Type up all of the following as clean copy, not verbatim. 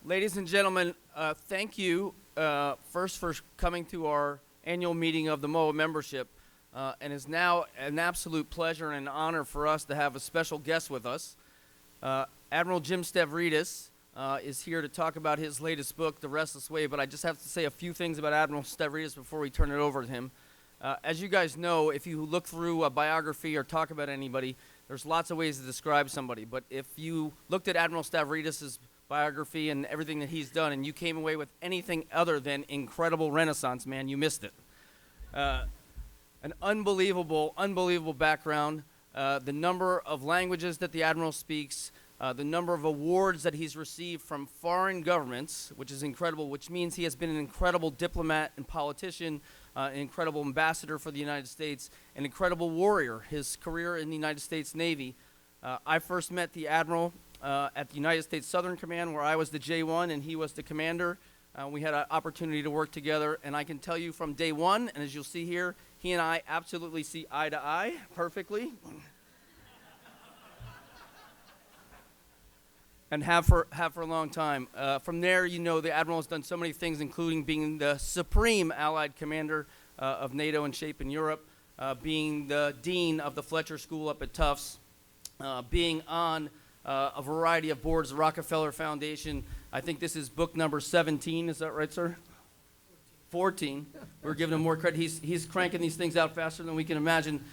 Ladies and gentlemen, thank you first for coming to our annual meeting of the MOAA membership. And it's now an absolute pleasure and an honor for us to have a special guest with us. Admiral Jim Stavridis is here to talk about his latest book, The Restless Wave, but I just have to say a few things about Admiral Stavridis before we turn it over to him. As you guys know, if you look through a biography or talk about anybody, there's lots of ways to describe somebody, but if you looked at Admiral Stavridis' biography and everything that he's done and you came away with anything other than incredible Renaissance man, you missed it. An unbelievable background, the number of languages that the Admiral speaks, the number of awards that he's received from foreign governments, which is incredible, which means he has been an incredible diplomat and politician, an incredible ambassador for the United States, an incredible warrior. His career in the United States Navy. I first met the Admiral at the United States Southern Command, where I was the J1 and he was the commander. We had an opportunity to work together, and I can tell you from day one, and as you'll see here, he and I absolutely see eye to eye perfectly. And have for a long time. From there, you know, the Admiral has done so many things, including being the supreme Allied commander of NATO and SHAPE in Europe, being the dean of the Fletcher School up at Tufts, being on a variety of boards, the Rockefeller Foundation. I think this is book number 17, is that right, sir? 14. We're giving him more credit. He's cranking these things out faster than we can imagine.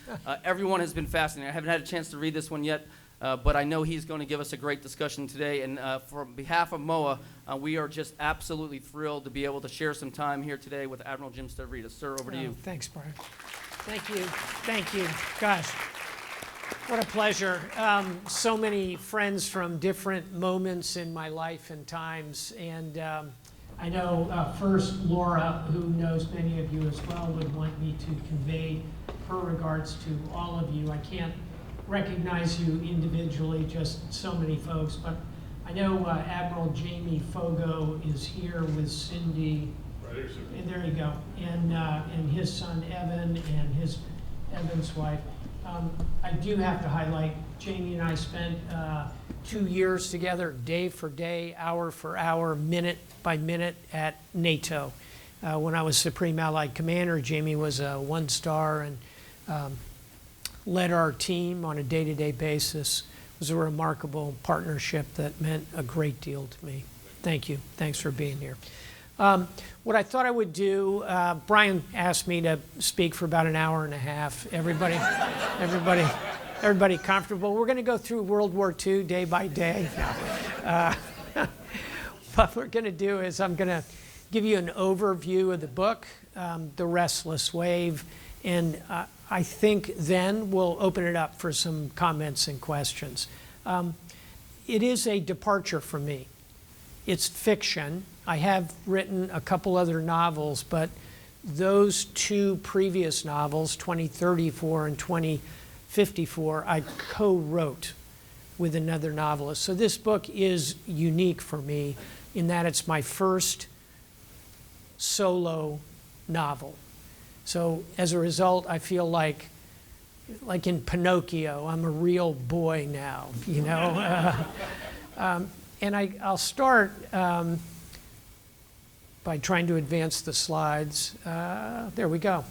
Everyone has been fascinating. I haven't had a chance to read this one yet. But I know he's going to give us a great discussion today, and on behalf of MOAA, we are just absolutely thrilled to be able to share some time here today with Admiral Jim Stavridis. Sir, over to you. Thanks, Brian. Thank you. Gosh, what a pleasure. So many friends from different moments in my life and times, and I know first Laura, who knows many of you as well, would want me to convey her regards to all of you. I can't recognize you individually, just so many folks, but I know Admiral Jamie Fogo is here with Cindy. Right here, sir. And there you go. And his son Evan and Evan's wife. I do have to highlight, Jamie and I spent 2 years together, day for day, hour for hour, minute by minute at NATO. When I was Supreme Allied Commander, Jamie was a one-star and led our team on a day-to-day basis. It was a remarkable partnership that meant a great deal to me. Thank you. Thanks for being here. What I thought I would do, Brian asked me to speak for about an hour and a half. Everybody comfortable? We're going to go through World War II day by day. What we're going to do is I'm going to give you an overview of the book, The Restless Wave, and I think then we'll open it up for some comments and questions. It is a departure for me. It's fiction. I have written a couple other novels, but those two previous novels, 2034 and 2054, I co-wrote with another novelist. So this book is unique for me in that it's my first solo novel. So as a result, I feel like in Pinocchio, I'm a real boy now, you know. And I'll start by trying to advance the slides. There we go.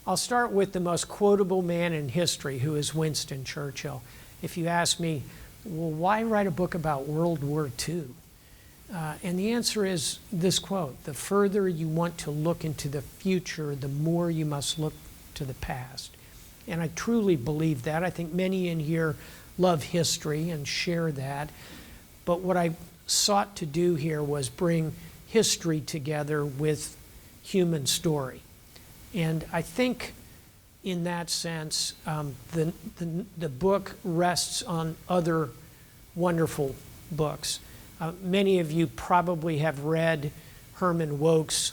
I'll start with the most quotable man in history, who is Winston Churchill. If you ask me, well, why write a book about World War II? And the answer is this quote: the further you want to look into the future, the more you must look to the past. And I truly believe that. I think many in here love history and share that. But what I sought to do here was bring history together with human story. And I think in that sense, the book rests on other wonderful books. Many of you probably have read Herman Wouk's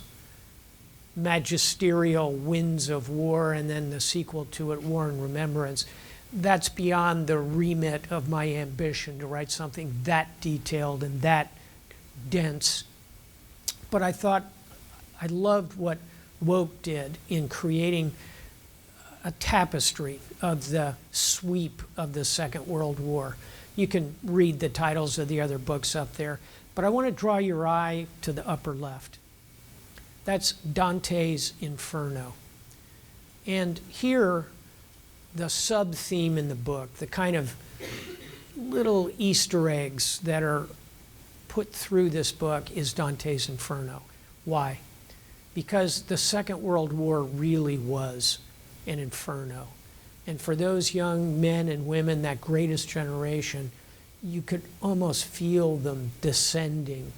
magisterial Winds of War, and then the sequel to it, War and Remembrance. That's beyond the remit of my ambition to write something that detailed and that dense. But I thought I loved what Wouk did in creating a tapestry of the sweep of the Second World War. You can read the titles of the other books up there, But I want to draw your eye to the upper left. That's Dante's Inferno. And here, the sub-theme in the book, the kind of little Easter eggs that are put through this book is Dante's Inferno. Why? Because the Second World War really was an inferno. And for those young men and women, that greatest generation, you could almost feel them descending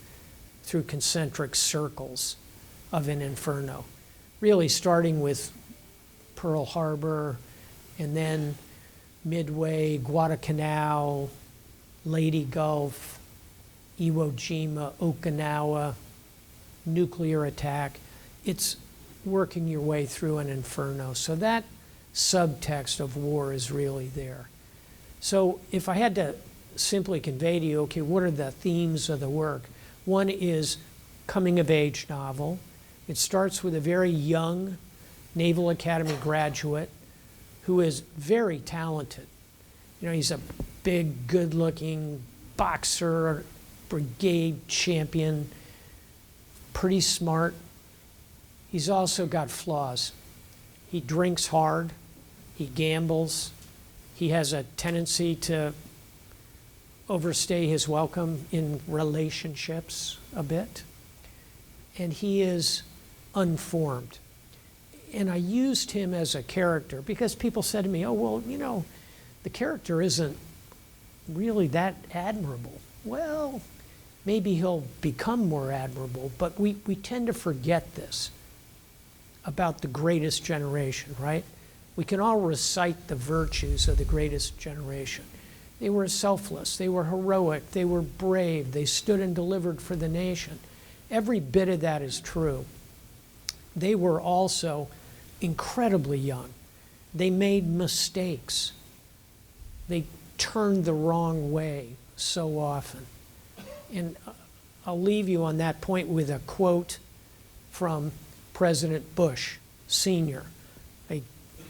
through concentric circles of an inferno. Really starting with Pearl Harbor, and then Midway, Guadalcanal, Leyte Gulf, Iwo Jima, Okinawa, nuclear attack. It's working your way through an inferno. So that subtext of war is really there. So if I had to simply convey to you, okay, what are the themes of the work? One is coming of age novel. It starts with a very young Naval Academy graduate who is very talented. You know, he's a big, good-looking boxer, brigade champion, pretty smart. He's also got flaws. He drinks hard, he gambles, he has a tendency to overstay his welcome in relationships a bit, and he is unformed. And I used him as a character because people said to me, oh, well, you know, the character isn't really that admirable. Well, maybe he'll become more admirable, but we tend to forget this about the greatest generation, right? We can all recite the virtues of the greatest generation. They were selfless, they were heroic, they were brave, they stood and delivered for the nation. Every bit of that is true. They were also incredibly young. They made mistakes. They turned the wrong way so often. And I'll leave you on that point with a quote from President Bush Sr.,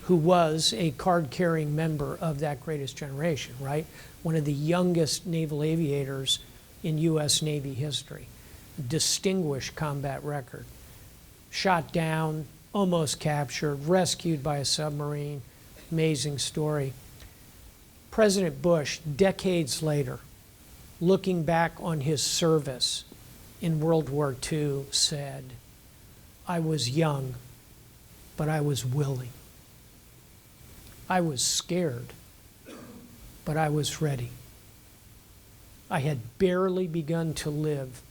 who was a card-carrying member of that greatest generation, right? One of the youngest naval aviators in U.S. Navy history. Distinguished combat record. Shot down, almost captured, rescued by a submarine. Amazing story. President Bush, decades later, looking back on his service in World War II, said, I was young, but I was willing. I was scared, but I was ready. I had barely begun to live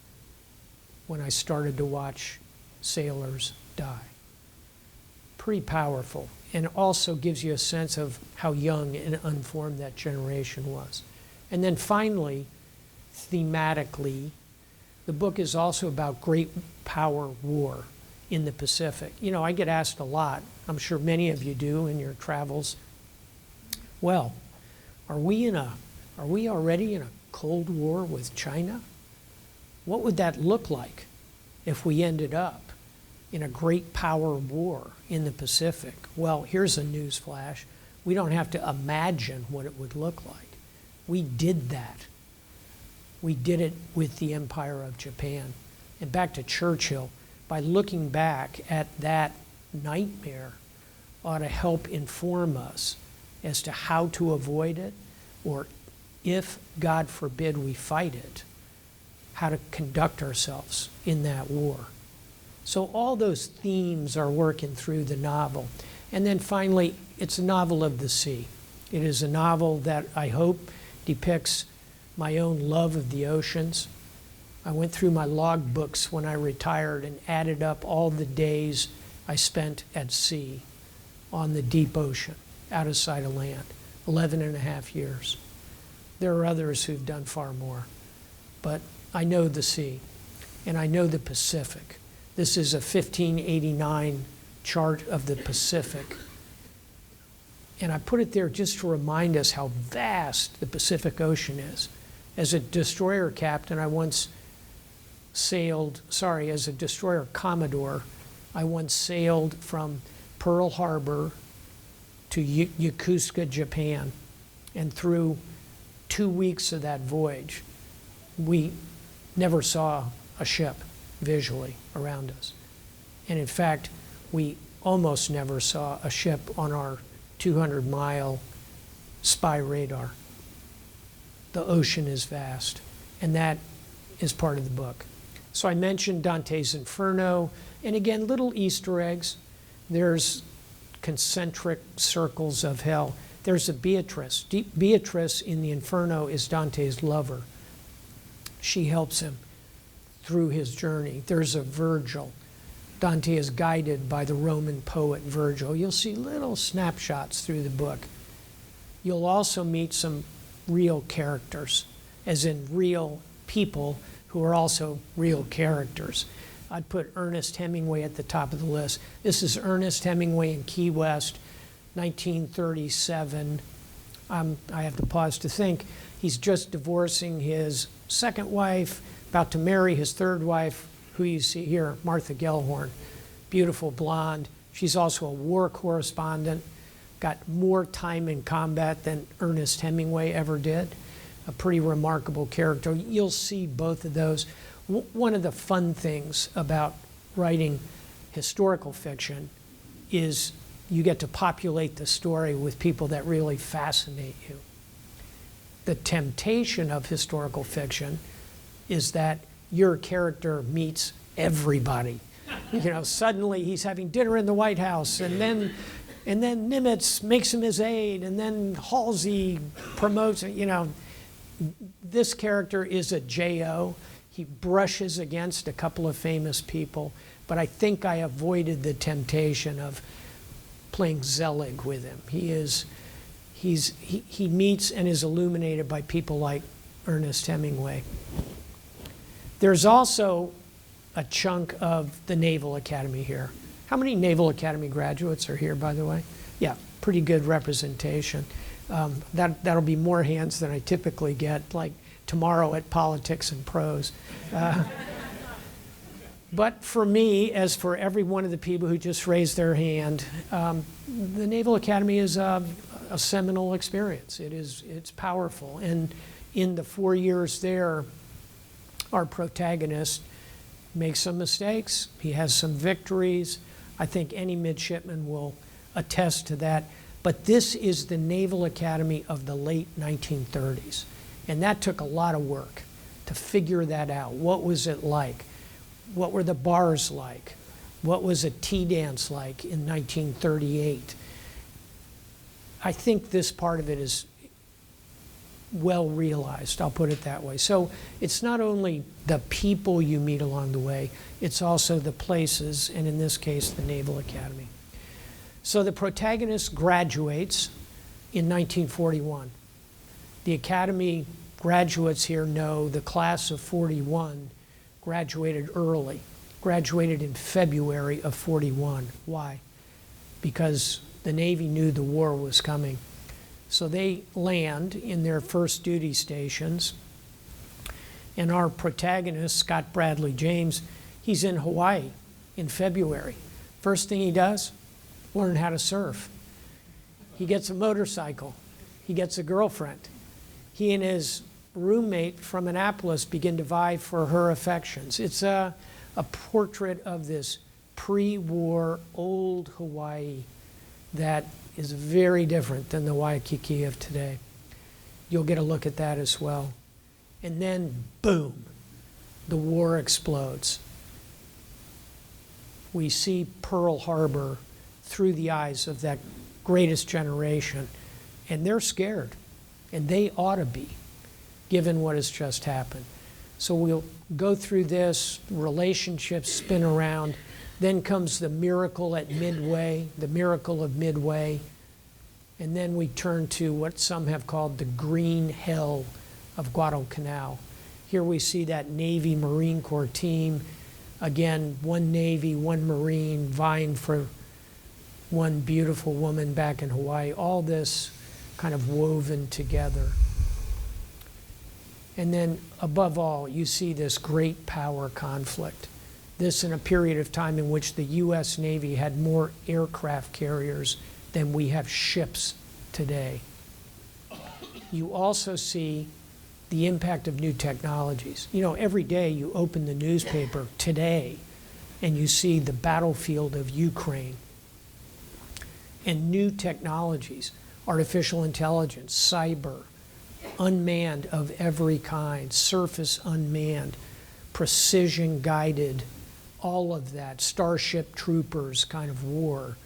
when I started to watch sailors die. Pretty powerful, and also gives you a sense of how young and unformed that generation was. And then finally, thematically, the book is also about great power war in the Pacific. You know, I get asked a lot, I'm sure many of you do in your travels, well, are we already in a Cold War with China? What would that look like if we ended up in a great power war in the Pacific? Well, here's a news flash. We don't have to imagine what it would look like. We did that. We did it with the Empire of Japan. And back to Churchill, by looking back at that nightmare ought to help inform us as to how to avoid it, or if, God forbid, we fight it, how to conduct ourselves in that war. So all those themes are working through the novel. And then finally, it's a novel of the sea. It is a novel that I hope depicts my own love of the oceans. I went through my log books when I retired and added up all the days I spent at sea on the deep ocean, out of sight of land, 11 and a half years. There are others who've done far more, but I know the sea, and I know the Pacific. This is a 1589 chart of the Pacific, and I put it there just to remind us how vast the Pacific Ocean is. As a destroyer captain, as a destroyer commodore, I once sailed from Pearl Harbor to Yokosuka, Japan, and through 2 weeks of that voyage, we never saw a ship visually around us. And in fact, we almost never saw a ship on our 200-mile spy radar. The ocean is vast, and that is part of the book. So I mentioned Dante's Inferno, and again, little Easter eggs. There's concentric circles of hell. There's a Beatrice. Beatrice in the Inferno is Dante's lover. She helps him through his journey. There's a Virgil. Dante is guided by the Roman poet Virgil. You'll see little snapshots through the book. You'll also meet some real characters, as in real people who are also real characters. I'd put Ernest Hemingway at the top of the list. This is Ernest Hemingway in Key West, 1937. I have to pause to think. He's just divorcing his second wife, about to marry his third wife, who you see here, Martha Gellhorn, beautiful blonde. She's also a war correspondent, got more time in combat than Ernest Hemingway ever did. A pretty remarkable character. You'll see both of those. One of the fun things about writing historical fiction is you get to populate the story with people that really fascinate you. The temptation of historical fiction is that your character meets everybody. You know, suddenly he's having dinner in the White House, and then Nimitz makes him his aide, and then Halsey promotes it. You know, this character is a J.O. He brushes against a couple of famous people, but I think I avoided the temptation of playing Zelig with him. He meets and is illuminated by people like Ernest Hemingway. There's also a chunk of the Naval Academy here. How many Naval Academy graduates are here, by the way? Yeah, pretty good representation. That'll be more hands than I typically get, like tomorrow at Politics and Prose. But for me, as for every one of the people who just raised their hand, the Naval Academy is a seminal experience. It's powerful. And in the 4 years there, our protagonist makes some mistakes. He has some victories. I think any midshipman will attest to that. But this is the Naval Academy of the late 1930s. And that took a lot of work to figure that out. What was it like? What were the bars like? What was a tea dance like in 1938? I think this part of it is well realized, I'll put it that way. So it's not only the people you meet along the way, it's also the places, and in this case, the Naval Academy. So the protagonist graduates in 1941. The Academy graduates here know the class of 41 graduated early, graduated in February of 41. Why? Because the Navy knew the war was coming. So they land in their first duty stations, and our protagonist, Scott Bradley James, he's in Hawaii in February. First thing he does, learn how to surf. He gets a motorcycle. He gets a girlfriend. He and his roommate from Annapolis begin to vie for her affections. It's a portrait of this pre-war old Hawaii that is very different than the Waikiki of today. You'll get a look at that as well. And then, boom, the war explodes. We see Pearl Harbor through the eyes of that greatest generation, and they're scared, and they ought to be, given what has just happened. So we'll go through this, relationships spin around, then comes the miracle at Midway, the miracle of Midway, and then we turn to what some have called the green hell of Guadalcanal. Here we see that Navy Marine Corps team, again, one Navy, one Marine, vying for one beautiful woman back in Hawaii, all this kind of woven together. And then above all, you see this great power conflict. This in a period of time in which the US Navy had more aircraft carriers than we have ships today. You also see the impact of new technologies. You know, every day you open the newspaper today and you see the battlefield of Ukraine and new technologies, artificial intelligence, cyber, unmanned of every kind, surface unmanned, precision guided, all of that, Starship Troopers kind of war.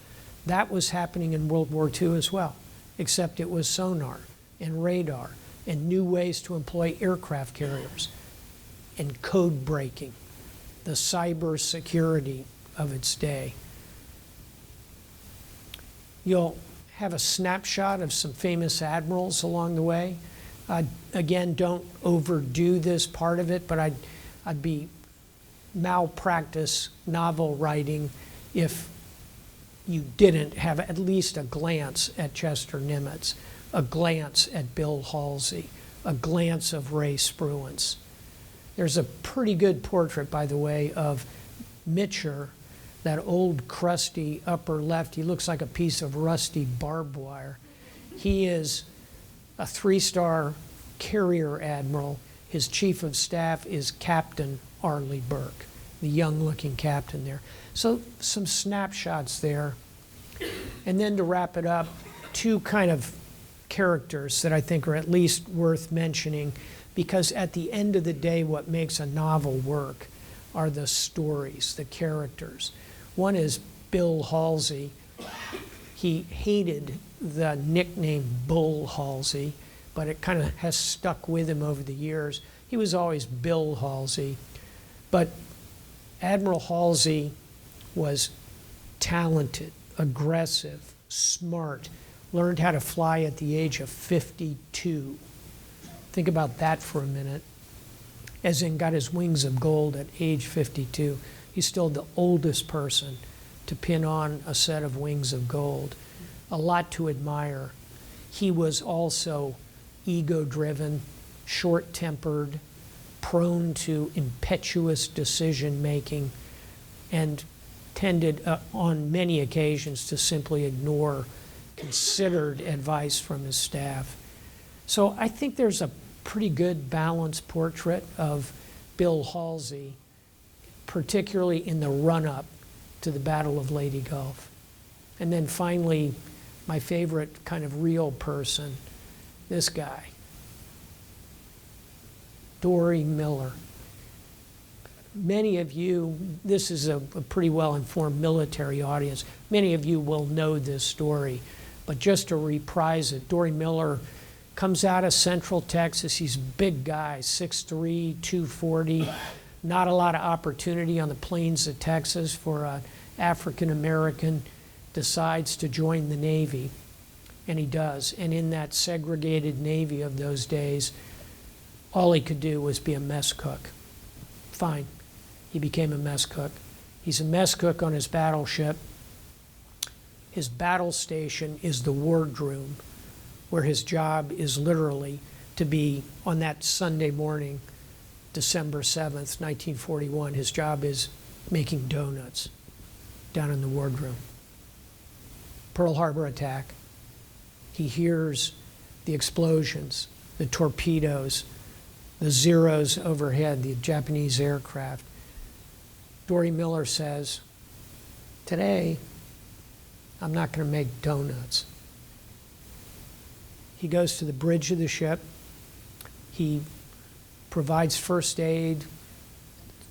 That was happening in World War II as well, except it was sonar and radar and new ways to employ aircraft carriers and code breaking, the cyber security of its day. You'll have a snapshot of some famous admirals along the way. Again, don't overdo this part of it, but I'd be malpractice novel writing if you didn't have at least a glance at Chester Nimitz, a glance at Bill Halsey, a glance of Ray Spruance. There's a pretty good portrait, by the way, of Mitcher, that old crusty upper left. He looks like a piece of rusty barbed wire. He is a 3-star carrier admiral. His chief of staff is Captain Arleigh Burke, the young-looking captain there. So some snapshots there. And then to wrap it up, 2 kind of characters that I think are at least worth mentioning, because at the end of the day, what makes a novel work are the stories, the characters. One is Bill Halsey. He hated the nickname Bull Halsey, but it kind of has stuck with him over the years. He was always Bill Halsey. But Admiral Halsey was talented, aggressive, smart, learned how to fly at the age of 52. Think about that for a minute. As in, got his wings of gold at age 52. He's still the oldest person to pin on a set of wings of gold. A lot to admire. He was also ego-driven, short-tempered, prone to impetuous decision-making, and tended on many occasions to simply ignore considered advice from his staff. So I think there's a pretty good balanced portrait of Bill Halsey, particularly in the run-up to the Battle of Leyte Gulf. And then finally, my favorite kind of real person, this guy, Dory Miller. Many of you, this is a pretty well-informed military audience, many of you will know this story, but just to reprise it, Dory Miller comes out of Central Texas. He's a big guy, 6'3", 240. Not a lot of opportunity on the plains of Texas for an African-American, decides to join the Navy, and he does. And in that segregated Navy of those days, all he could do was be a mess cook. Fine, he became a mess cook. He's a mess cook on his battleship. His battle station is the wardroom, where his job is literally to be on that Sunday morning, December 7th, 1941, his job is making donuts down in the wardroom. Pearl Harbor attack. He hears the explosions, the torpedoes, the Zeros overhead, the Japanese aircraft. Dory Miller says, "Today, I'm not going to make donuts." He goes to the bridge of the ship. He provides first aid,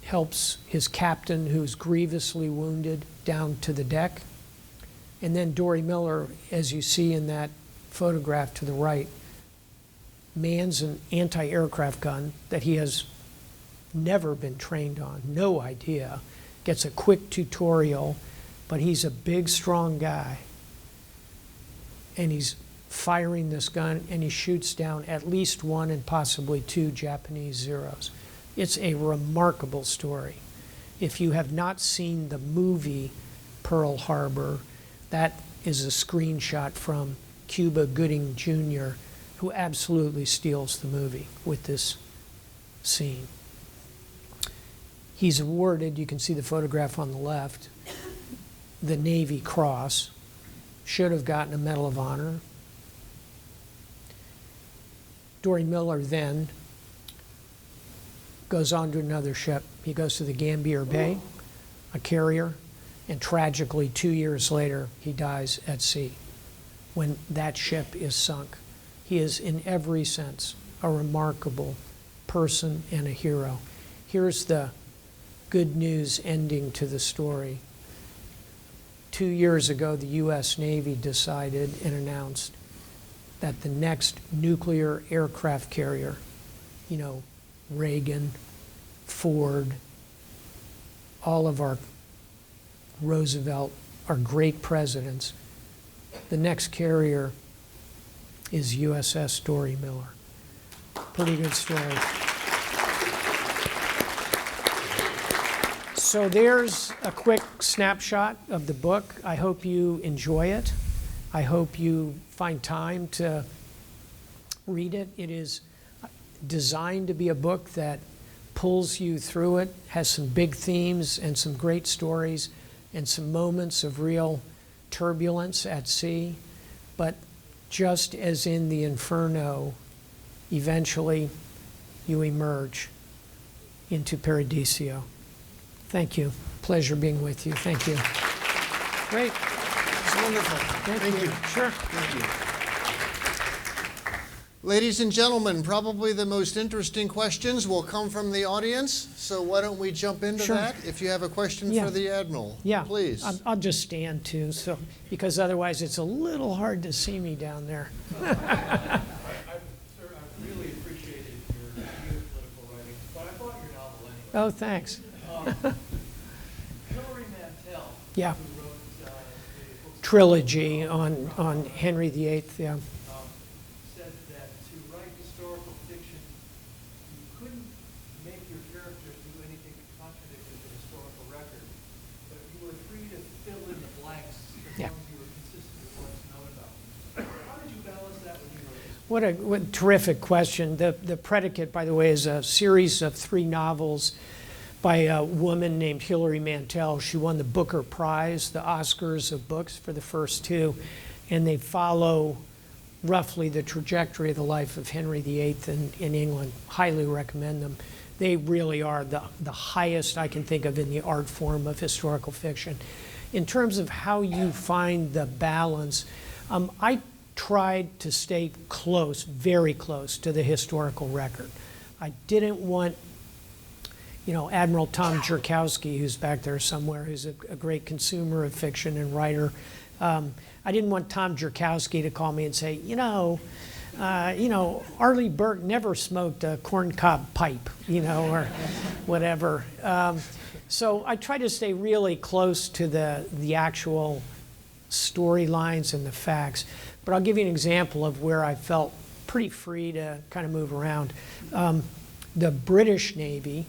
helps his captain, who's grievously wounded, down to the deck. And then Dory Miller, as you see in that photograph to the right, mans an anti-aircraft gun that he has never been trained on, no idea, gets a quick tutorial, but he's a big, strong guy. And he's firing this gun, and he shoots down at least 1 and possibly 2 Japanese Zeros. It's a remarkable story. If you have not seen the movie Pearl Harbor, that is a screenshot from Cuba Gooding Jr., who absolutely steals the movie with this scene. He's awarded, you can see the photograph on the left, the Navy Cross. Should have gotten a Medal of Honor. Dory Miller then goes on to another ship. He goes to the Gambier Bay, a carrier, and tragically 2 years later, he dies at sea when that ship is sunk. He is, in every sense, a remarkable person and a hero. Here's the good news ending to the story. 2 years ago, the U.S. Navy decided and announced that the next nuclear aircraft carrier, you know, Reagan, Ford, all of our Roosevelt, our great presidents, the next carrier is USS Story Miller. Pretty good story. So there's a quick snapshot of the book. I hope you enjoy it. I hope you find time to read it. It is designed to be a book that pulls you through it, has some big themes and some great stories and some moments of real turbulence at sea. But just as in the Inferno, eventually you emerge into Paradiso. Thank you. Pleasure being with you. Thank you. Great. It's wonderful. Thank you. Sure. Thank you. Ladies and gentlemen, probably the most interesting questions will come from the audience. So why don't we jump into Sure. that? If you have a question Yeah. for the Admiral, Yeah. please. I'll just stand too, so because otherwise it's a little hard to see me down there. Sir, I really appreciated your geopolitical writing, but I bought your novel anyway. Oh, thanks. Hilary Mantel, Yeah. who wrote the books, Trilogy on Henry VIII. Yeah. said that to write historical fiction, you couldn't make your characters do anything that contradicted the historical record, but you were free to fill in the blanks as Yeah. long as you were consistent with what's known about them. How did you balance that when you wrote this? What a terrific question. The predicate, by the way, is a series of 3 novels by a woman named Hilary Mantel. She won the Booker Prize, the Oscars of books, for the first 2, and they follow roughly the trajectory of the life of Henry VIII in England. Highly recommend them. They really are the highest I can think of in the art form of historical fiction. In terms of how you find the balance, I tried to stay close, very close to the historical record. I didn't want, Admiral Tom Jerkowski, who's back there somewhere, who's a great consumer of fiction and writer. I didn't want Tom Jerkowski to call me and say, Arleigh Burke never smoked a corncob pipe, or whatever. So I try to stay really close to the actual storylines and the facts. But I'll give you an example of where I felt pretty free to kind of move around. The British Navy,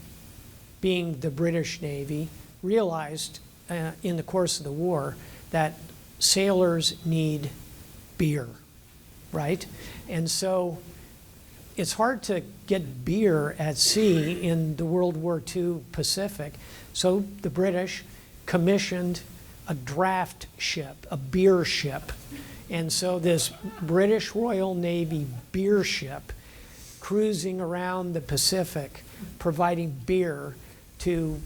being the British Navy, realized in the course of the war that sailors need beer, right? And so it's hard to get beer at sea in the World War II Pacific. So the British commissioned a draft ship, a beer ship. And so this British Royal Navy beer ship cruising around the Pacific, providing beer to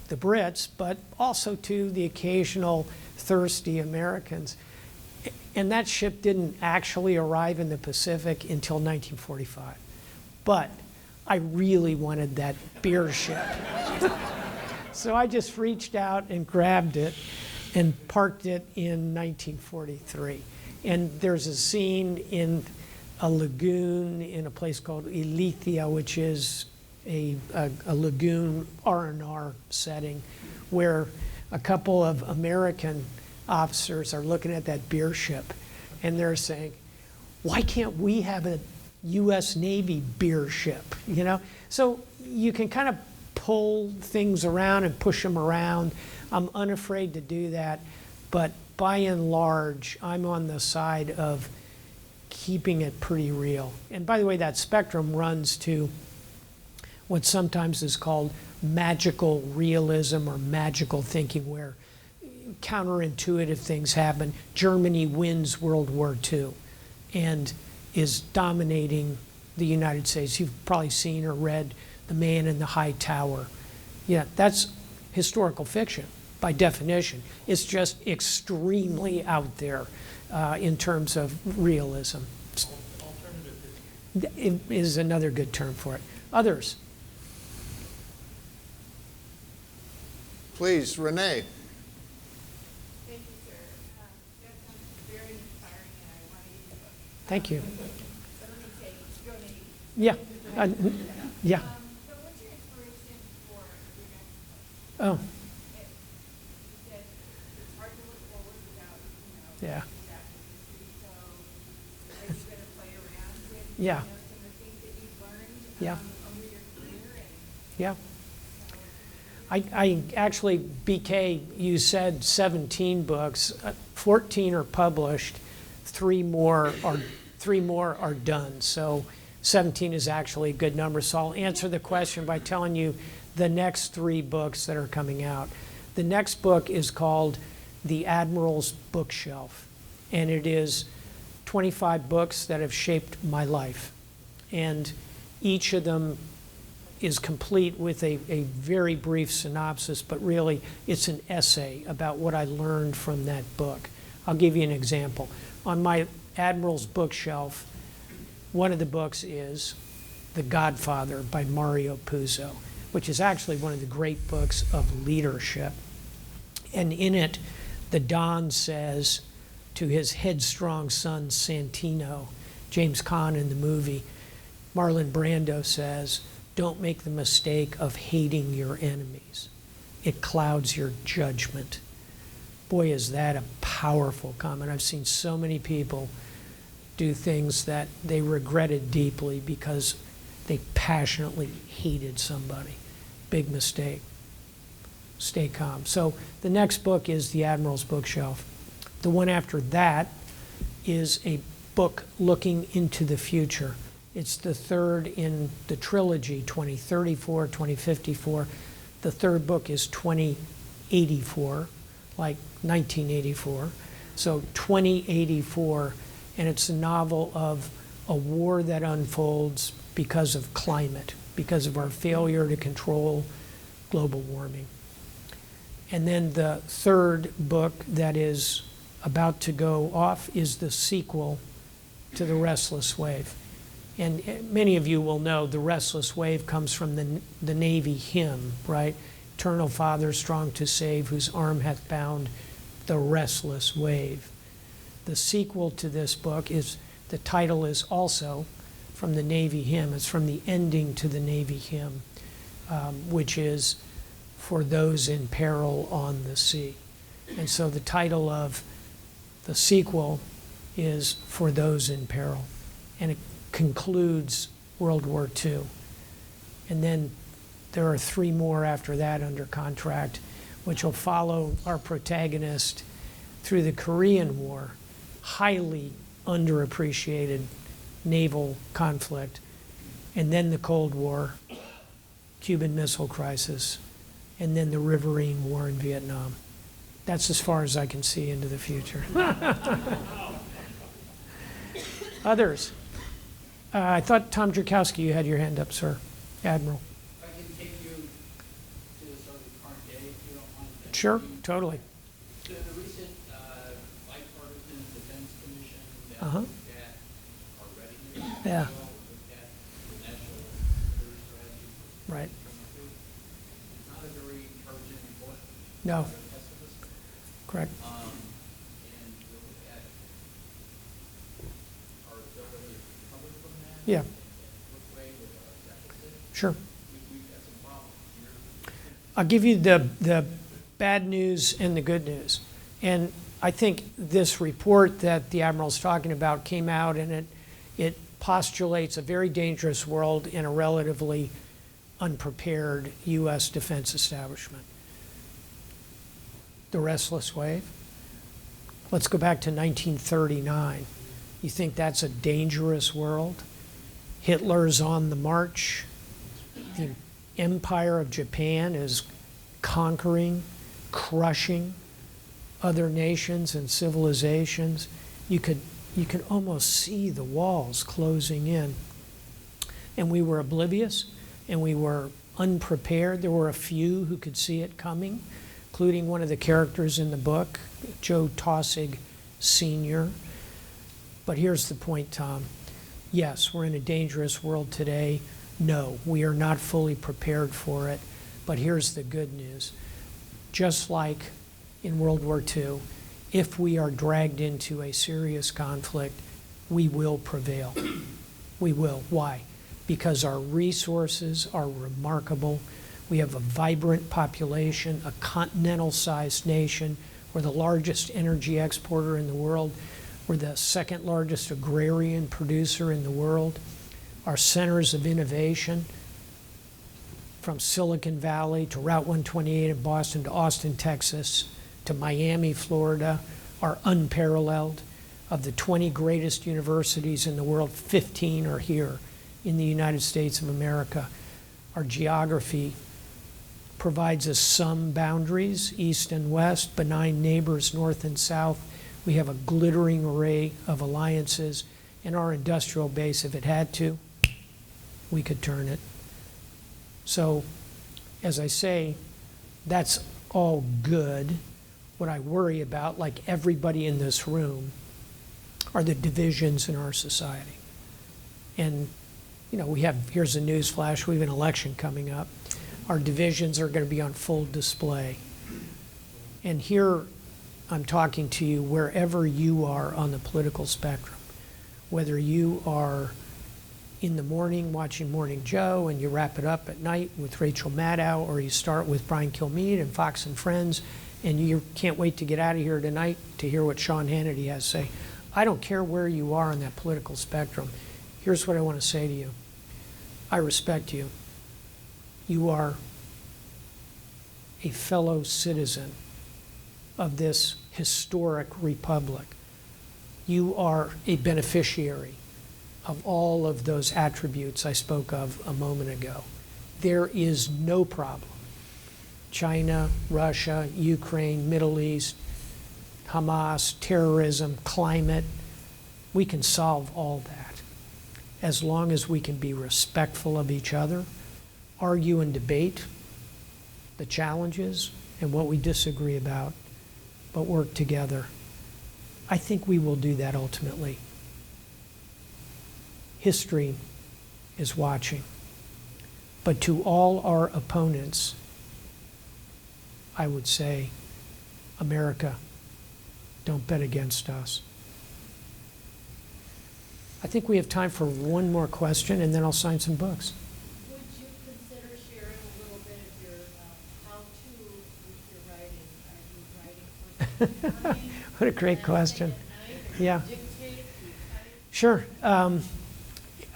the Brits, but also to the occasional thirsty Americans. And that ship didn't actually arrive in the Pacific until 1945. But I really wanted that beer ship. So I just reached out and grabbed it and parked it in 1943. And there's a scene in a lagoon in a place called Elethia, which is a lagoon R&R setting, where a couple of American officers are looking at that beer ship, and they're saying, why can't we have a U.S. Navy beer ship, So you can kind of pull things around and push them around. I'm unafraid to do that, but by and large, I'm on the side of keeping it pretty real. And by the way, that spectrum runs to what sometimes is called magical realism or magical thinking, where counterintuitive things happen. Germany wins World War II and is dominating the United States. You've probably seen or read The Man in the High Tower. Yeah, that's historical fiction by definition. It's just extremely out there in terms of realism. Alternative. It is another good term for it. Others? Please, Renee. Thank you, sir. That sounds very inspiring, and I want to use the book. Thank you. So let me say, donate. Yeah. Yeah. So what's your inspiration for your next book? Oh, You said it's hard to look forward without, yeah. exactly history. So are you going to play around with, Yeah. some of the things that you've learned Yeah. over your career? And Yeah. I actually, BK, you said 17 books, 14 are published, three more are done. So 17 is actually a good number. So I'll answer the question by telling you the next 3 books that are coming out. The next book is called The Admiral's Bookshelf, and it is 25 books that have shaped my life. And each of them is complete with a very brief synopsis, but really it's an essay about what I learned from that book. I'll give you an example. On my Admiral's Bookshelf, one of the books is The Godfather by Mario Puzo, which is actually one of the great books of leadership. And in it, the Don says to his headstrong son, Santino, James Caan in the movie, Marlon Brando says, "Don't make the mistake of hating your enemies. It clouds your judgment." Boy, is that a powerful comment. I've seen so many people do things that they regretted deeply because they passionately hated somebody. Big mistake. Stay calm. So the next book is The Admiral's Bookshelf. The one after that is a book looking into the future. It's the third in the trilogy, 2034, 2054. The third book is 2084, like 1984. So 2084, and it's a novel of a war that unfolds because of climate, because of our failure to control global warming. And then the third book that is about to go off is the sequel to The Restless Wave. And many of you will know the Restless Wave comes from the Navy hymn, right? Eternal Father, strong to save, whose arm hath bound the restless wave. The sequel to this book is, the title is also from the Navy hymn. It's from the ending to the Navy hymn, which is For Those in Peril on the Sea. And so the title of the sequel is For Those in Peril. And it concludes World War II. And then there are 3 more after that under contract, which will follow our protagonist through the Korean War, highly underappreciated naval conflict, and then the Cold War, Cuban Missile Crisis, and then the Riverine War in Vietnam. That's as far as I can see into the future. Others? I thought, Tom Drakowski, you had your hand up, sir. Admiral. If I can take you to sort of the current day, if you don't mind. Sure, totally. So the recent bipartisan defense commission that Uh-huh. looked at our readiness, Yeah. looked at the national security strategy. Right. It's not a very encouraging report. No, It's pessimistic. correct. And we look at our ability to recover from that. Yeah, What way with our deficit. sure. We've got some problems. I'll give you the bad news and the good news. And I think this report that the Admiral's talking about came out, and it postulates a very dangerous world in a relatively unprepared U.S. defense establishment. The Restless Wave. Let's go back to 1939. You think that's a dangerous world? Hitler's on the march. The Empire of Japan is conquering, crushing other nations and civilizations. You could almost see the walls closing in. And we were oblivious, and we were unprepared. There were a few who could see it coming, including one of the characters in the book, Joe Taussig Sr. But here's the point, Tom. Yes, we're in a dangerous world today. No, we are not fully prepared for it. But here's the good news. Just like in World War II, if we are dragged into a serious conflict, we will prevail. We will. Why? Because our resources are remarkable. We have a vibrant population, a continental-sized nation. We're the largest energy exporter in the world. We're the second largest agrarian producer in the world. Our centers of innovation, from Silicon Valley to Route 128 in Boston to Austin, Texas, to Miami, Florida, are unparalleled. Of the 20 greatest universities in the world, 15 are here in the United States of America. Our geography provides us some boundaries, east and west, benign neighbors, north and south. We have a glittering array of alliances, and our industrial base, if it had to, we could turn it. So, as I say, that's all good. What I worry about, like everybody in this room, are the divisions in our society. And, you know, here's a news flash, we have an election coming up. Our divisions are going to be on full display. And here I'm talking to you wherever you are on the political spectrum, whether you are in the morning watching Morning Joe and you wrap it up at night with Rachel Maddow, or you start with Brian Kilmeade and Fox and Friends, and you can't wait to get out of here tonight to hear what Sean Hannity has to say. I don't care where you are on that political spectrum. Here's what I want to say to you. I respect you. You are a fellow citizen of this historic republic. You are a beneficiary of all of those attributes I spoke of a moment ago. There is no problem. China, Russia, Ukraine, Middle East, Hamas, terrorism, climate, we can solve all that as long as we can be respectful of each other, argue and debate the challenges and what we disagree about, but work together. I think we will do that ultimately. History is watching. But to all our opponents, I would say, America, don't bet against us. I think we have time for one more question, and then I'll sign some books. Would you consider sharing a little bit of your how-to with your writing? Are you writing first thing in the morning? What a great last question. thing at night? Or Yeah. do you dictate? Do you type? Sure.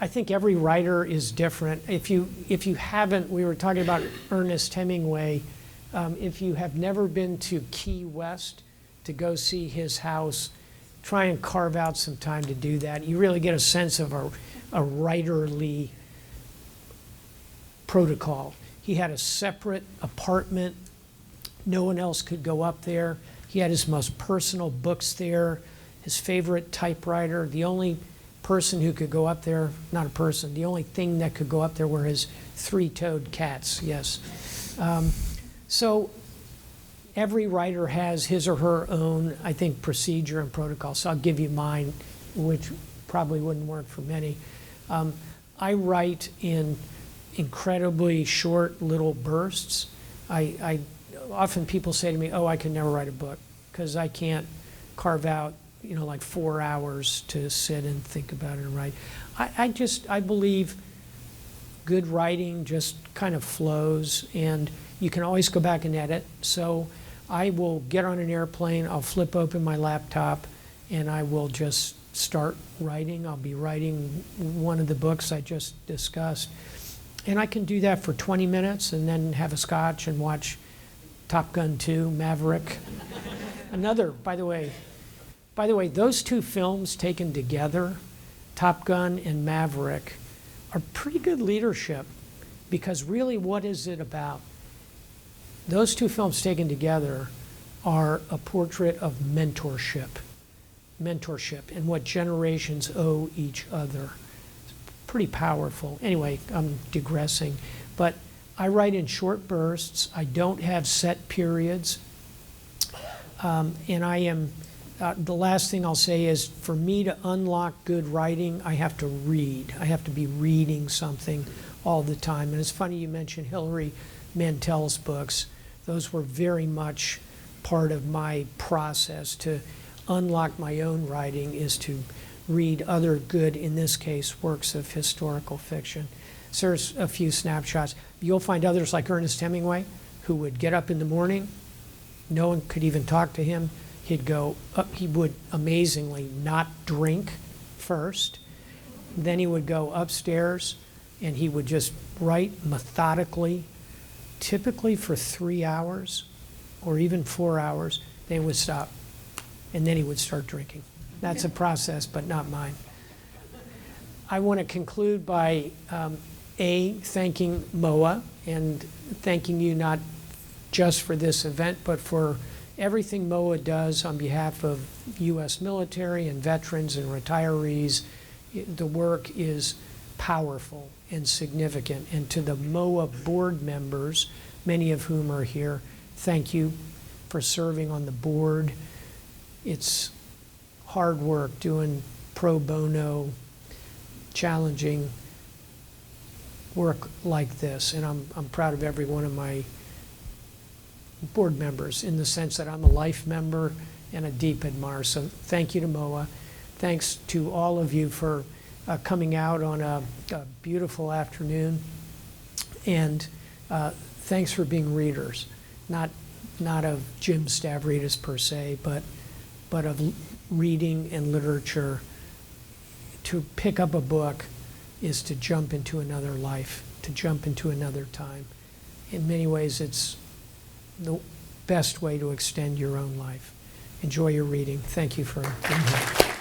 I think every writer is different. If you haven't, we were talking about Ernest Hemingway. If you have never been to Key West to go see his house, try and carve out some time to do that. You really get a sense of a writerly protocol. He had a separate apartment. No one else could go up there. He had his most personal books there, his favorite typewriter. The only person who could go up there, not a person, the only thing that could go up there were his three-toed cats, yes. So every writer has his or her own, I think, procedure and protocol. So I'll give you mine, which probably wouldn't work for many. I write in incredibly short little bursts. I often people say to me, oh, I could never write a book because I can't carve out, like 4 hours to sit and think about it and write. I believe good writing just kind of flows, and you can always go back and edit. So I will get on an airplane, I'll flip open my laptop, and I will just start writing. I'll be writing one of the books I just discussed. And I can do that for 20 minutes and then have a scotch and watch Top Gun 2, Maverick. Another, by the way, those two films taken together, Top Gun and Maverick, are pretty good leadership, because really, what is it about? Those two films taken together are a portrait of mentorship, and what generations owe each other. It's pretty powerful. Anyway, I'm digressing. But I write in short bursts. I don't have set periods. And I am, the last thing I'll say is, for me to unlock good writing, I have to read. I have to be reading something all the time. And it's funny you mentioned Hilary Mantel's books. Those were very much part of my process to unlock my own writing, is to read other good, in this case, works of historical fiction. So there's a few snapshots. You'll find others like Ernest Hemingway, who would get up in the morning. No one could even talk to him. He'd go up, he would amazingly not drink first. Then he would go upstairs and he would just write methodically, typically for 3 hours or even 4 hours. Then he would stop and then he would start drinking. That's a process, but not mine. I want to conclude by thanking MOAA and thanking you not just for this event, but for everything MOAA does on behalf of U.S. military and veterans and retirees. The work is powerful and significant. And to the MOAA board members, many of whom are here, thank you for serving on the board. It's hard work doing pro bono, challenging work like this. And I'm proud of every one of my board members, in the sense that I'm a life member and a deep admirer. So thank you to MOAA. Thanks to all of you for coming out on a beautiful afternoon. And thanks for being readers, not of Jim Stavridis per se, but of reading and literature. To pick up a book is to jump into another life, to jump into another time. In many ways, it's the best way to extend your own life. Enjoy your reading. Thank you for being here.